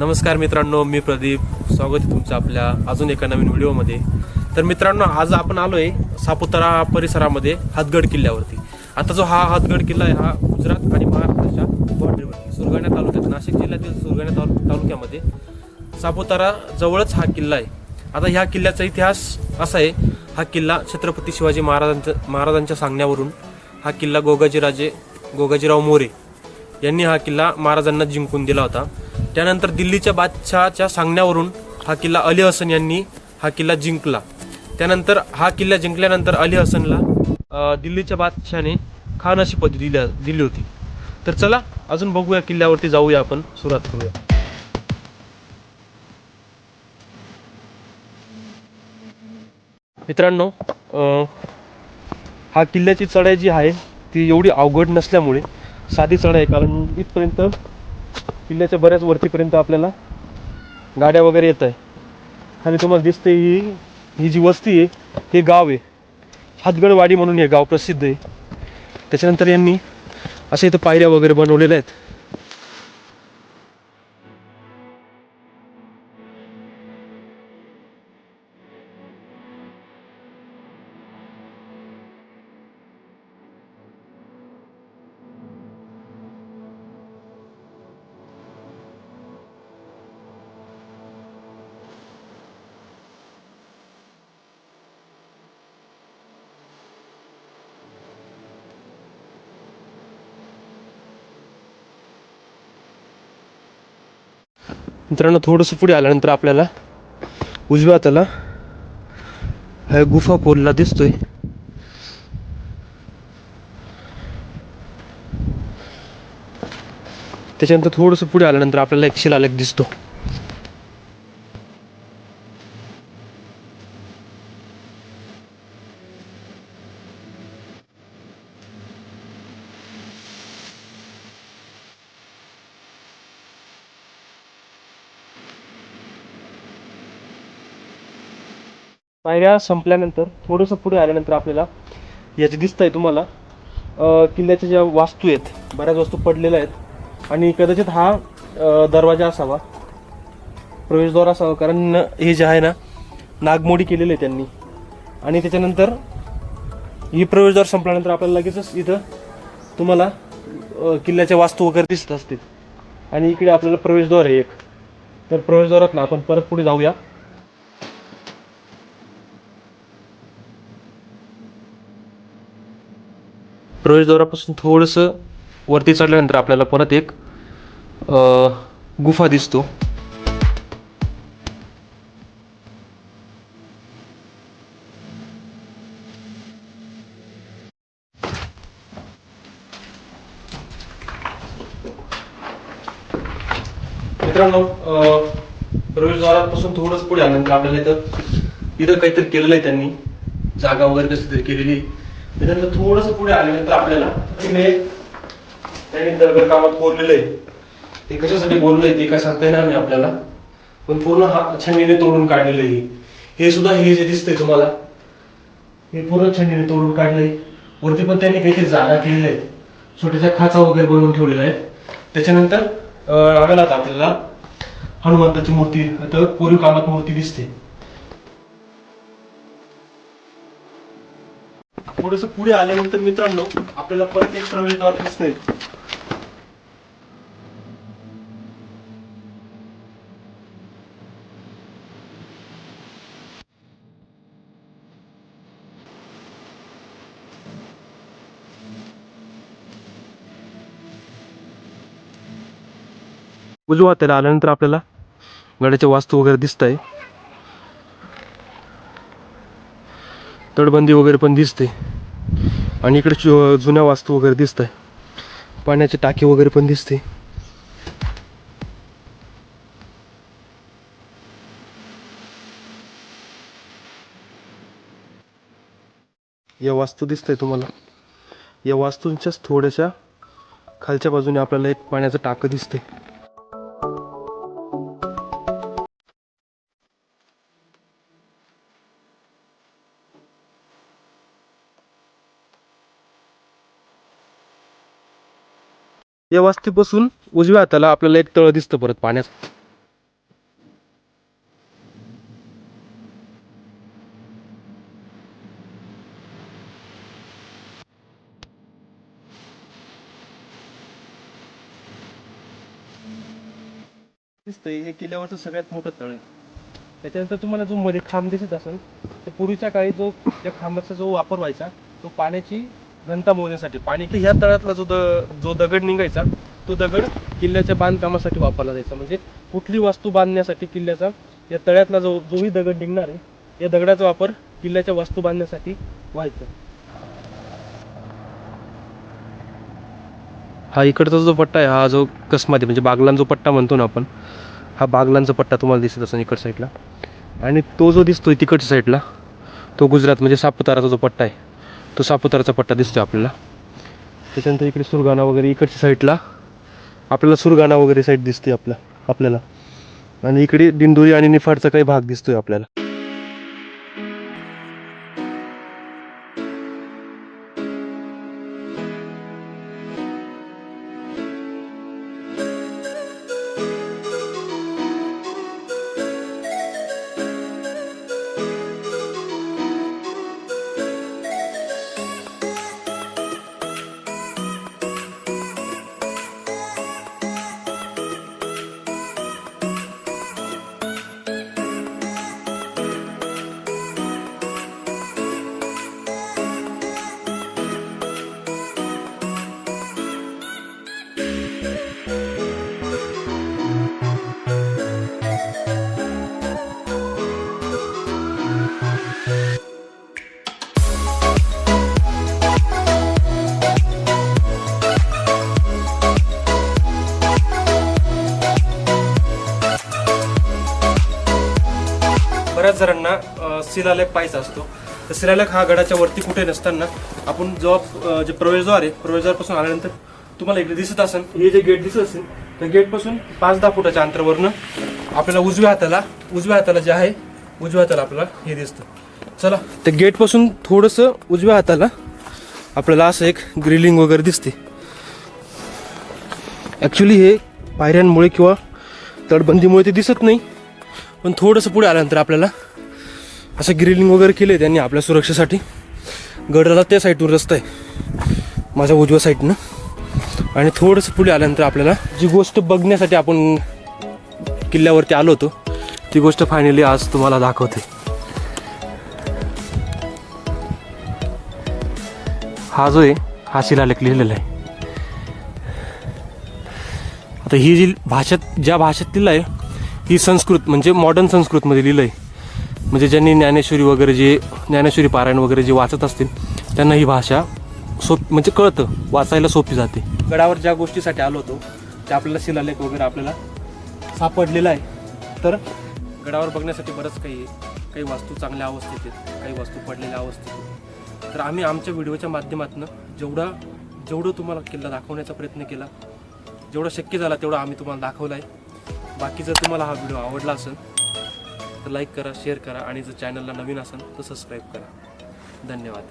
नमस्कार मित्रांनो, मी प्रदीप. स्वागत आहे तुमचं आपल्या अजून एका नवीन व्हिडिओमध्ये. तर मित्रांनो, आज आपण आलोय सापुतारा परिसरामध्ये हातगड किल्ल्यावरती. आता जो हा हातगड किल्ला आहे हा गुजरात आणि महाराष्ट्राच्या बॉर्डरवरती सुरगाणा तालुक्यात, नाशिक जिल्ह्यातील सुरगाणा तालुक्यामध्ये सापुतारा जवळच हा किल्ला आहे. आता ह्या किल्ल्याचा इतिहास असा आहे, हा किल्ला छत्रपती शिवाजी महाराजांच्या सांगण्यावरून हा किल्ला गोगाजीराव मोरे यांनी हा किल्ला महाराजांना जिंकून दिला होता. त्यानंतर दिल्लीच्या बादशहाच्या सांगण्यावरून हा किल्ला अली हसन यांनी हा किल्ला जिंकला. त्यानंतर हा किल्ला जिंकल्यानंतर अली हसनला दिल्लीच्या बादशहाने खान अशी पदवी दिली होती. तर चला अजून बघूया, किल्ल्यावरती जाऊया, आपण सुरुवात करूया. मित्रांनो, हा किल्ल्याची चढाई जी आहे ती एवढी अवघड नसल्यामुळे साधी चढाई आहे, कारण इथपर्यंत किल्ल्याच्या बऱ्याच वरतीपर्यंत आपल्याला गाड्या वगैरे येत आहे. आणि तुम्हाला दिसते ही जी वस्ती आहे हे गाव आहे, हातगडवाडी म्हणून हे गाव प्रसिद्ध आहे. त्याच्यानंतर यांनी असे इथं पायऱ्या वगैरे बनवलेल्या आहेत. मित्रांनो, थोडंसं पुढे आल्यानंतर आपल्याला उजव्या हाताला हा गुफा कोल्हा दिसतोय. त्याच्यानंतर थोडंसं पुढे आल्यानंतर आपल्याला एक शिलालेख दिसतो. पायऱ्या संपल्यानंतर थोडंसं पुढे आल्यानंतर आपल्याला याचे दिसतंय तुम्हाला किल्ल्याच्या ज्या वास्तू आहेत, बऱ्याच वस्तू पडलेल्या आहेत. आणि कदाचित हा दरवाजा असावा, प्रवेशद्वार असावा, कारण हे जे आहे ना नागमोडी केलेलं आहे त्यांनी. आणि त्याच्यानंतर ही प्रवेशद्वार संपल्यानंतर आपल्याला लगेचच इथं तुम्हाला किल्ल्याच्या वास्तू वगैरे दिसत असतील. आणि इकडे आपल्याला प्रवेशद्वार आहे एक. तर प्रवेशद्वारात ना आपण परत पुढे जाऊया. प्रवेशद्वारापासून थोडंसं वरती चढल्यानंतर आपल्याला परत एक गुफा दिसतो. मित्रांनो, प्रवेशद्वारापासून थोडंच पुढे आल्यानंतर आपल्याला इथं काहीतरी केलेलं आहे त्यांनी, जागा वगैरे कशी तरी केलेली. त्याच्यानंतर थोडंसं पुढे आल्यानंतर आपल्याला त्यांनी दगड कामात कोरलेलं आहे. ते कशासाठी बोललंय ते काय सांगता येणार नाही आपल्याला, पण पूर्ण हा छंडीने तोडून काढलेलं आहे. हे सुद्धा हे जे दिसतंय तुम्हाला, हे पूर्ण छंडीने तोडून काढलंय. वरती पण त्यांनी काहीतरी जागा केलेल्या आहेत, छोट्याशा खाचा वगैरे बनवून ठेवलेला आहे. त्याच्यानंतर आपल्याला हनुमंताची मूर्ती, आता कोरीव कामात मूर्ती दिसते. थोडस पुढे आल्यानंतर मित्रांनो आपल्याला परत एक प्रवेशद्वार दिसतंय. उजव्या हाताला आल्यानंतर आपल्याला गडाच्या वास्तू वगैरे दिसत आहे. तटबंदी वगैरे पण दिसते. आणि इकडे जुन्या वास्तू वगैरे दिसत आहे. पाण्याची टाकी वगैरे पण दिसते. या वास्तू दिसतंय तुम्हाला, या वास्तूंच्याच थोड्याशा खालच्या बाजूने आपल्याला एक पाण्याचं टाकं दिसते. या वास्तूपासून उजव्या हाताला आपल्याला एक तळ दिसतं परत पाण्यात. दिसतंय हे किल्ल्यावरचं सगळ्यात मोठं तळ आहे. त्याच्यानंतर तुम्हाला जो मध्ये खांब दिसत असेल तर पूर्वीच्या काळी जो त्या खांबाचा जो वापर व्हायचा तो पाण्याची घनता मोजण्यासाठी. पाणी ह्या तळ्यातला जो दगड निघायचा तो दगड किल्ल्याच्या बांधकामासाठी वापरला जायचा. म्हणजे कुठली वास्तू बांधण्यासाठी किल्ल्याचा या तळ्यातला जोही दगड निघणार आहे या दगडाचा वापर किल्ल्याच्या वास्तू बांधण्यासाठी व्हायचा. हा इकडचा जो पट्टा आहे हा जो कसमादी म्हणजे बागलान जो पट्टा म्हणतो ना आपण, हा बागलांचा पट्टा तुम्हाला दिसत असेल इकड साईडला. आणि तो जो दिसतोय तिकडच्या साईडला तो गुजरात म्हणजे सापुताराचा जो पट्टा आहे तो सापुताराचा पट्टा दिसतोय आपल्याला. त्याच्यानंतर इकडे सुरगाणा वगैरे इकडच्या साईडला आपल्याला सुरगाणा वगैरे साईड दिसते आपल्याला. आणि इकडे दिंडोरी आणि निफाडचा काही भाग दिसतोय आपल्याला. बऱ्याच जणांना शिलालेख पाहायचा असतो. तर शिलालेख हा गडाच्या वरती कुठे नसताना आपण जेव्हा जे प्रवेशद्वारपासून आल्यानंतर तुम्हाला इकडे दिसत असेल हे जे गेट दिसत असेल त्या गेटपासून 5-10 फुटाच्या अंतरावरनं आपल्याला उजव्या हाताला जे आहे उजव्या हाताला आपल्याला हे दिसतं. चला त्या गेटपासून थोडंसं उजव्या हाताला आपल्याला असं एक ग्रिलिंग वगैरे दिसते. ॲक्च्युली हे पायऱ्यांमुळे किंवा तटबंदीमुळे ते दिसत नाही, पण थोडंसं पुढे आल्यानंतर आपल्याला असं ग्रिलिंग वगैरे केलं आहे त्यांनी आपल्या सुरक्षेसाठी. गडाला त्या साईडवर रस्ता आहे माझ्या उजव्या साईडनं. आणि थोडंसं पुढे आल्यानंतर आपल्याला जी गोष्ट बघण्यासाठी आपण किल्ल्यावरती आलो होतो ती गोष्ट फायनली आज तुम्हाला दाखवते. हा जो आहे हा शिलालेख लिहिलेला आहे. आता ही जी ज्या भाषेत लिहिलं आहे ही संस्कृत म्हणजे मॉडर्न संस्कृतमध्ये लिहिलं आहे. म्हणजे ज्यांनी ज्ञानेश्वरी पारायण वगैरे जे वाचत असतील त्यांना ही भाषा म्हणजे कळतं, वाचायला सोपी जाते. गडावर ज्या गोष्टीसाठी आलो होतो ते आपल्याला शिलालेख वगैरे आपल्याला सापडलेला आहे. तर गडावर बघण्यासाठी बरंच काही वास्तू चांगल्या अवस्थेत आहेत, काही वास्तू पडलेल्या अवस्थेत आहेत. तर आम्ही आमच्या व्हिडिओच्या माध्यमातून जेवढं तुम्हाला किल्ला दाखवण्याचा प्रयत्न केला, जेवढं शक्य झाला तेवढं आम्ही तुम्हाला दाखवलं आहे. बाकी जर तुम्हाला हा व्हिडिओ आवडला असेल तर लाईक करा, शेअर करा आणि जर चॅनलला नवीन असेल तर सबस्क्राईब करा. धन्यवाद.